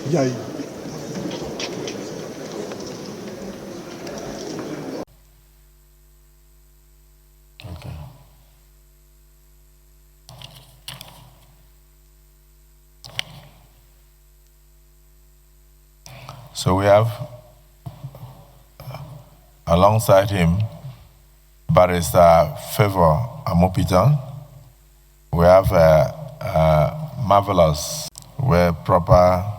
Yeah. Okay. So we have alongside him Barrister Favor Amupitan. We have Marvelous, where proper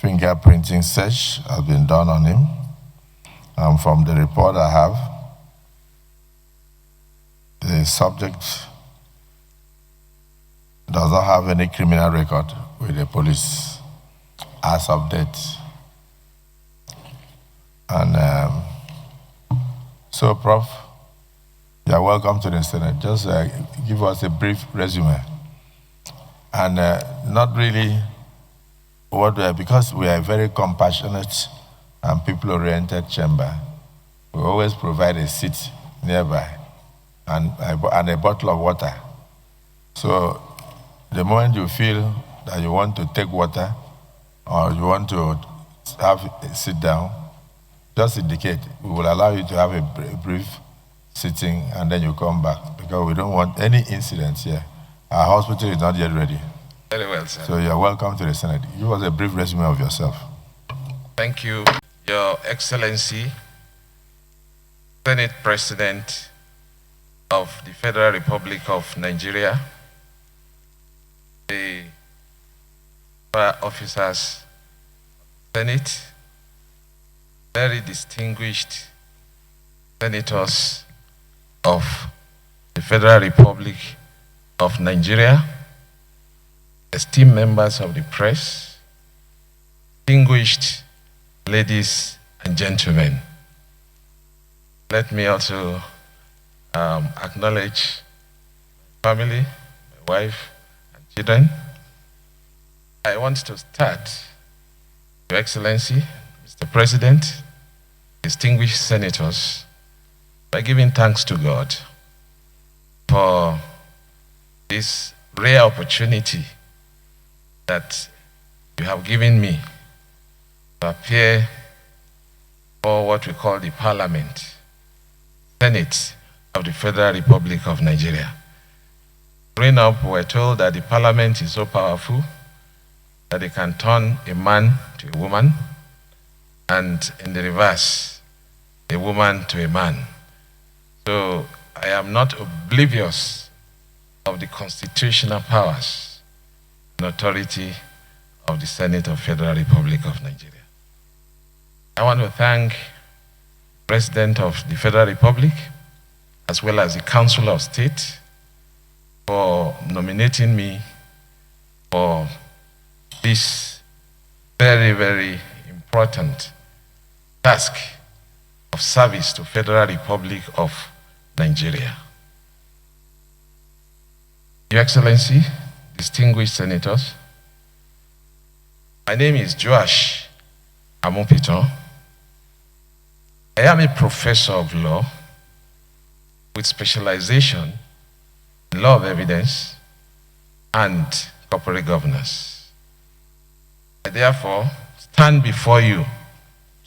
fingerprinting search has been done on him. And from the report I have, the subject does not have any criminal record with the police as of date. And so, Prof, you are welcome to the Senate. Just give us a brief resume. And not really because we are a very compassionate and people-oriented chamber, we always provide a seat nearby and a bottle of water. So the moment you feel that you want to take water or you want to sit down, just indicate. We will allow you to have a brief sitting and then you come back, because we don't want any incidents here. Our hospital is not yet ready. Very well, sir. So you're welcome to the Senate. Give us a brief resume of yourself. Thank you, Your Excellency, Senate President of the Federal Republic of Nigeria, the officers of the Senate, very distinguished senators of the Federal Republic of Nigeria, esteemed members of the press, distinguished ladies and gentlemen. Let me also acknowledge my family, my wife and children. I want to start, Your Excellency, Mr. President, distinguished senators, by giving thanks to God for this rare opportunity that you have given me to appear for what we call the Parliament, Senate of the Federal Republic of Nigeria. Growing up, we were told that the Parliament is so powerful that it can turn a man to a woman, and in the reverse, a woman to a man. So I am not oblivious of the constitutional powers and authority of the Senate of Federal Republic of Nigeria. I want to thank the President of the Federal Republic, as well as the Council of State, for nominating me for this very, very important task of service to Federal Republic of Nigeria. Your Excellency, distinguished senators, my name is Joash Amupitan. I am a professor of law with specialization in law of evidence and corporate governance. I therefore stand before you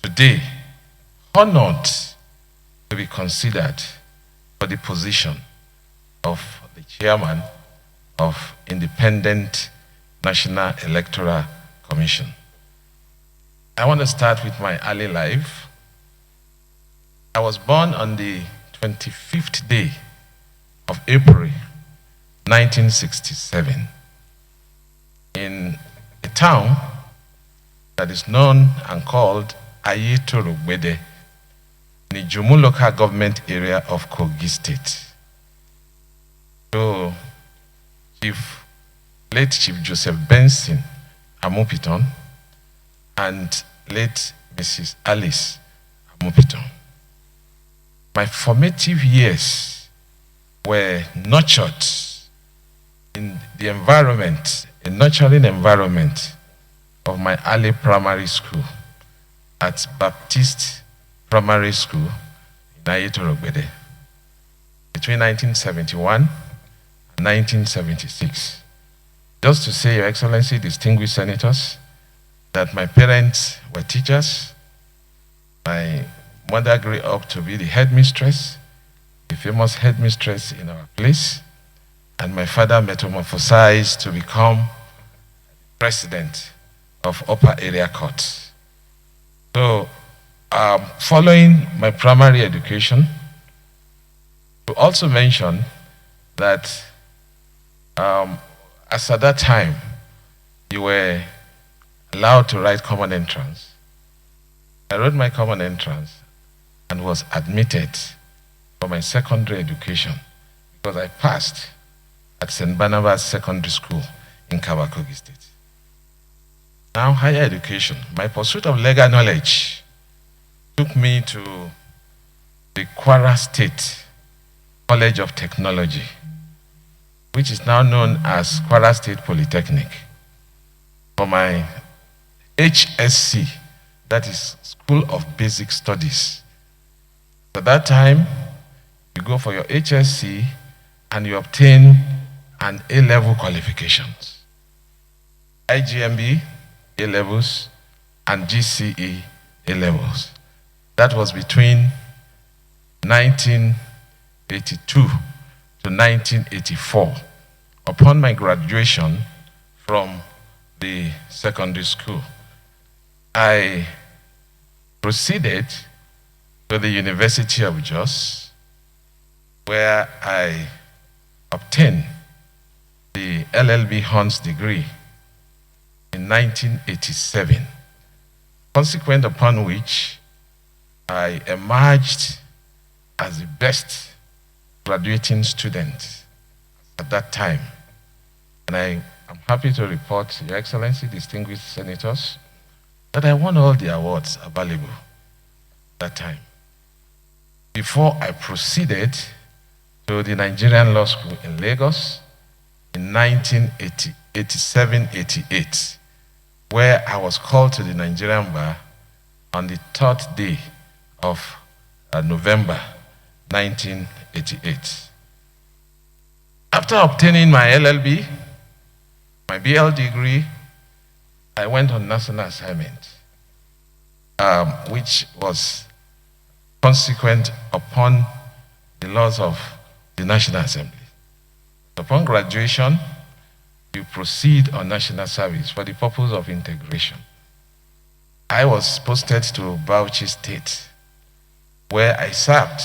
today honored to be considered for the position of the chairman of Independent National Electoral Commission. I want to start with my early life. I was born on the 25th day of April, 1967, in a town that is known and called Ayetorogbede, in the Jumu local government area of Kogi State. So, late Chief Joseph Benson Amupitan and late Mrs. Alice Amupitan. My formative years were nurtured in the environment, a nurturing environment of my early primary school at Baptist Primary School in Nigerianpolitics between 1971 and 1976. Just to say, Your Excellency, distinguished senators, that my parents were teachers. My mother grew up to be the headmistress, the famous headmistress in our place, and my father metamorphosized to become president of Upper Area Court. So, following my primary education, to also mention that as at that time, you were allowed to write common entrance. I wrote my common entrance and was admitted for my secondary education because I passed at St. Barnabas Secondary School in Kabakogi State. Now, higher education. My pursuit of legal knowledge took me to the Kwara State College of Technology, which is now known as Kwara State Polytechnic, for my HSC, that is School of Basic Studies. At that time, you go for your HSC and you obtain an A-level qualifications. IGMB A-levels and GCE A-levels. That was between 1982 to 1984. Upon my graduation from the secondary school, I proceeded to the University of Jos, where I obtained the LLB Honors degree in 1987, consequent upon which I emerged as the best graduating student at that time. And I am happy to report, Your Excellency, distinguished senators, that I won all the awards available at that time. Before I proceeded to the Nigerian Law School in Lagos in 1987-88, where I was called to the Nigerian bar on the 3rd day of November 1988. After obtaining my LLB, my BL degree, I went on national assignment, which was consequent upon the laws of the National Assembly. Upon graduation, you proceed on national service for the purpose of integration. I was posted to Bauchi State, where I served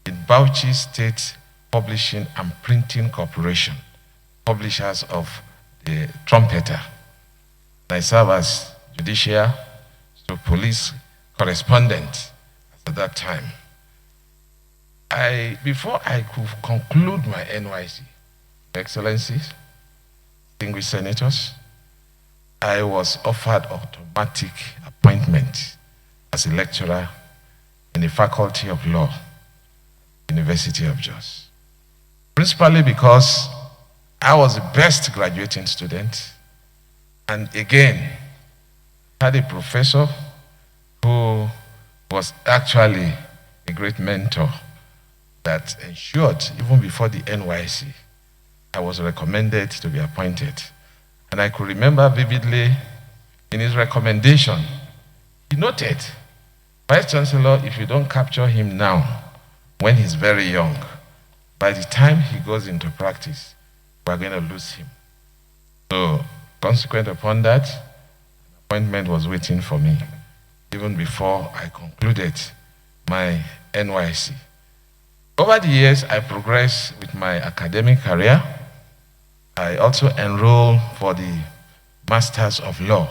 in Bauchi State Publishing and Printing Corporation, publishers of the Trumpeter. I served as judicial to police correspondent at that time. Before I could conclude my NYC, Excellencies, distinguished senators, I was offered automatic appointment as a lecturer in the Faculty of Law, University of Jos. Principally because I was the best graduating student, and again, had a professor who was actually a great mentor that ensured, even before the NYC, I was recommended to be appointed. And I could remember vividly in his recommendation, he noted, Vice Chancellor, if you don't capture him now, when he's very young, by the time he goes into practice, we're going to lose him. So, consequent upon that, an appointment was waiting for me, even before I concluded my NYC. Over the years, I progressed with my academic career. I also enrolled for the Masters of Law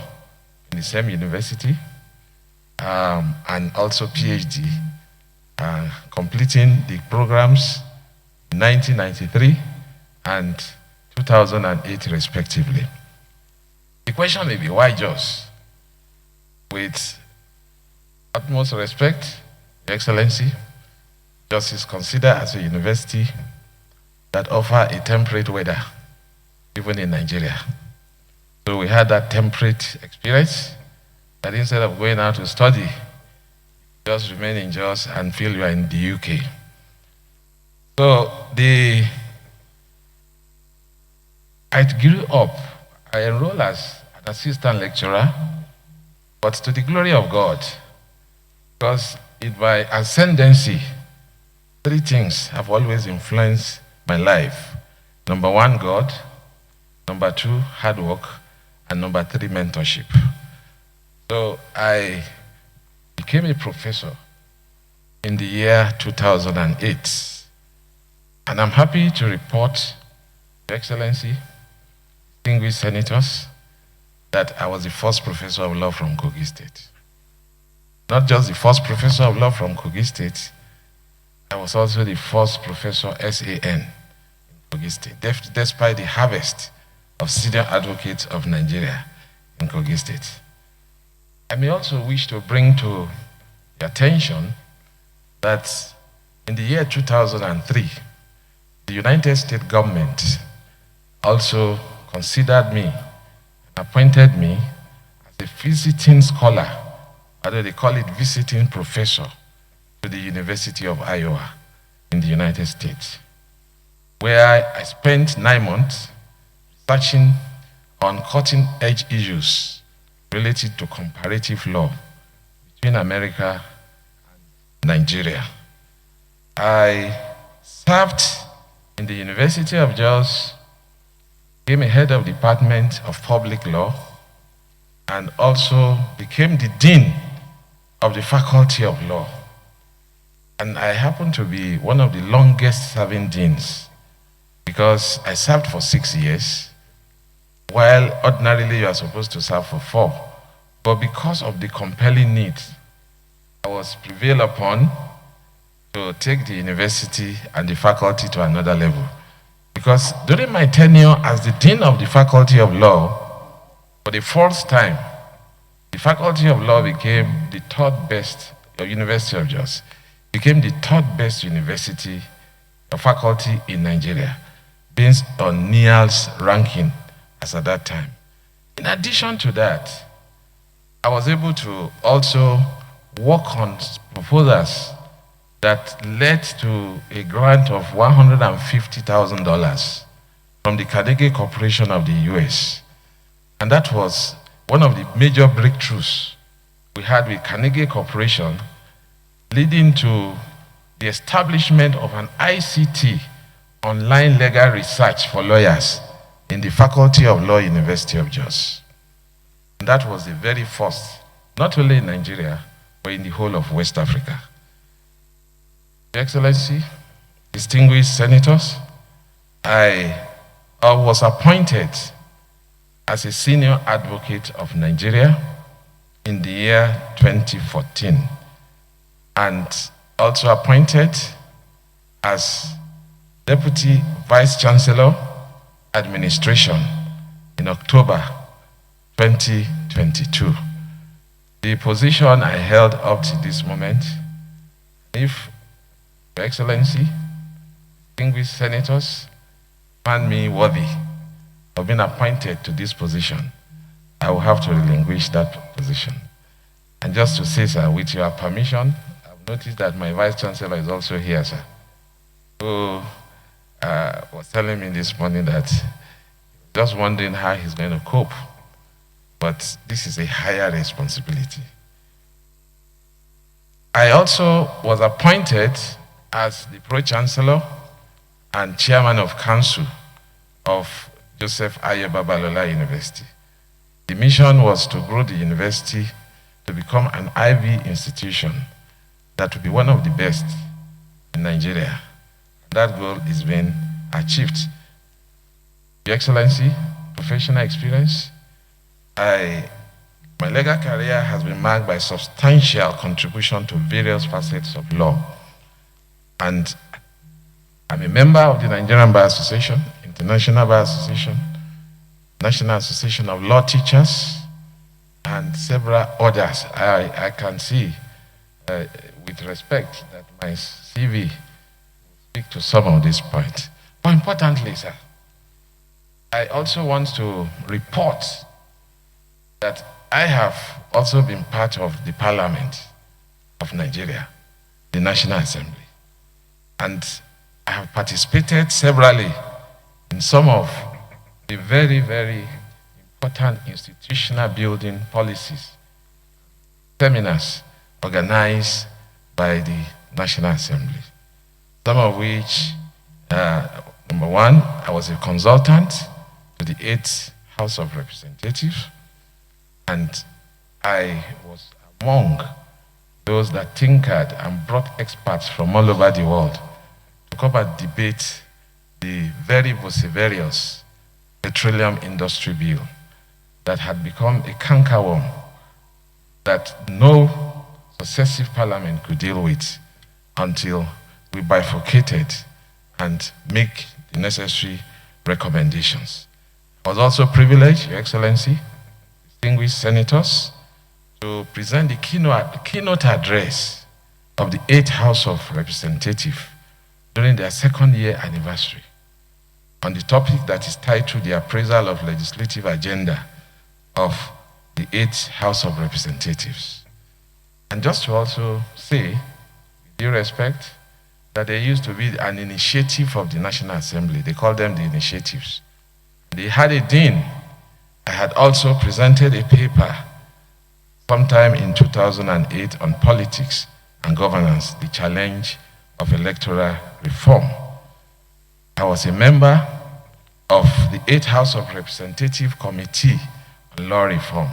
in the same university, and also PhD, completing the programs in 1993 and 2008 respectively. The question may be, why Jos? With utmost respect, Your Excellency, Jos is considered as a university that offer a temperate weather, even in Nigeria. So we had that temperate experience, that instead of going out to study, just remain in Jos and feel you are in the UK. So I grew up, I enrolled as an assistant lecturer, but to the glory of God, because in my ascendancy, 3 things have always influenced my life. Number 1, God. Number 2, hard work. And number 3, mentorship. So I became a professor in the year 2008. And I'm happy to report, Your Excellency, distinguished senators, that I was the first professor of law from Kogi State. Not just the first professor of law from Kogi State, I was also the first professor SAN in Kogi State, despite the harvest of senior advocates of Nigeria in Kogi State. I may also wish to bring to your attention that in the year 2003, the United States government also considered me and appointed me as a visiting scholar, although they call it visiting professor, to the University of Iowa in the United States, where I spent 9 months researching on cutting-edge issues related to comparative law between America and Nigeria. I served in the University of Jos, became a head of Department of Public Law, and also became the Dean of the Faculty of Law. And I happen to be one of the longest serving deans because I served for 6 years, while ordinarily you are supposed to serve for 4. But because of the compelling need, I was prevailed upon to take the university and the faculty to another level. Because during my tenure as the Dean of the Faculty of Law, for the first time, the Faculty of Law became the 3rd best, the University of Jos became the 3rd best university or faculty in Nigeria, based on NIAL's ranking as at that time. In addition to that, I was able to also work on proposals that led to a grant of $150,000 from the Carnegie Corporation of the US. And that was one of the major breakthroughs we had with Carnegie Corporation, leading to the establishment of an ICT, online legal research for lawyers, in the Faculty of Law, University of Jos. And that was the very first, not only in Nigeria, but in the whole of West Africa. Your Excellency, distinguished senators, I was appointed as a senior advocate of Nigeria in the year 2014, and also appointed as Deputy Vice Chancellor Administration in October 2022. The position I held up to this moment, if Your Excellency, distinguished senators, find me worthy of being appointed to this position, I will have to relinquish that position. And just to say, sir, with your permission, I've noticed that my Vice Chancellor is also here, sir, who was telling me this morning that just wondering how he's going to cope. But this is a higher responsibility. I also was appointed as the Pro-Chancellor and Chairman of Council of Joseph Aye Babalola University. The mission was to grow the university to become an Ivy institution that will be one of the best in Nigeria. That goal is being achieved. Your Excellency, professional experience, my legal career has been marked by substantial contribution to various facets of law. And I'm a member of the Nigerian Bar Association, International Bar Association, National Association of Law Teachers, and several others. I can see with respect that my CV will speak to some of these points. More importantly, sir, I also want to report that I have also been part of the Parliament of Nigeria, the National Assembly. And I have participated severally in some of the very, very important institutional building policies, seminars organized by the National Assembly. Some of which, number one, I was a consultant to the 8th House of Representatives, and I was among those that tinkered and brought experts from all over the world to come and debate the very vociferous petroleum industry bill that had become a cankerworm that no successive parliament could deal with until we bifurcated and make the necessary recommendations. I was also privileged, Your Excellency, distinguished senators, to present the keynote address of the 8th House of Representatives during their second year anniversary on the topic that is titled The Appraisal of Legislative Agenda of the 8th House of Representatives. And just to also say, with due respect, that there used to be an initiative of the National Assembly. They called them the initiatives. They had a dean. I had also presented a paper sometime in 2008 on politics and governance, the challenge of electoral reform. I was a member of the 8th House of Representative Committee on Law Reform,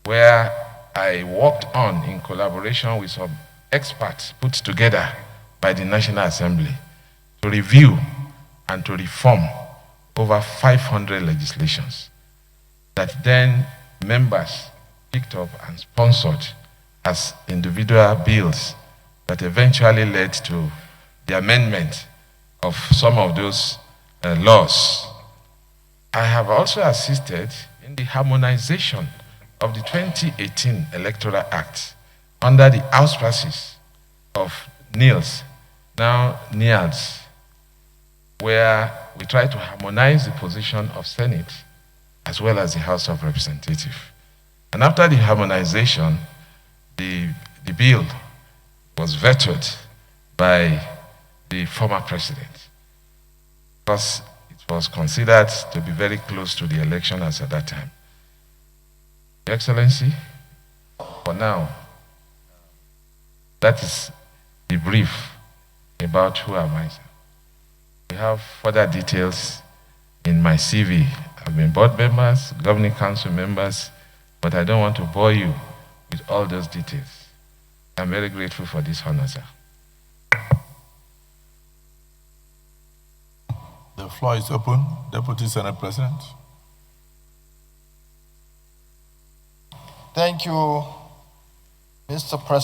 where I worked on, in collaboration with some experts put together by the National Assembly, to review and to reform over 500 legislations that then members picked up and sponsored as individual bills that eventually led to the amendment of some of those laws. I have also assisted in the harmonization of the 2018 Electoral Act under the auspices of NILS, now NIADS, where we try to harmonize the position of Senate as well as the House of Representatives. And after the harmonization, the bill was vetoed by the former president because it was considered to be very close to the election as at that time. Your Excellency, for now, that is the brief about who am I. We have further details in my CV. I've been board members, governing council members, but I don't want to bore you with all those details. I'm very grateful for this honor, sir. The floor is open. Deputy Senate President. Thank you, Mr. President.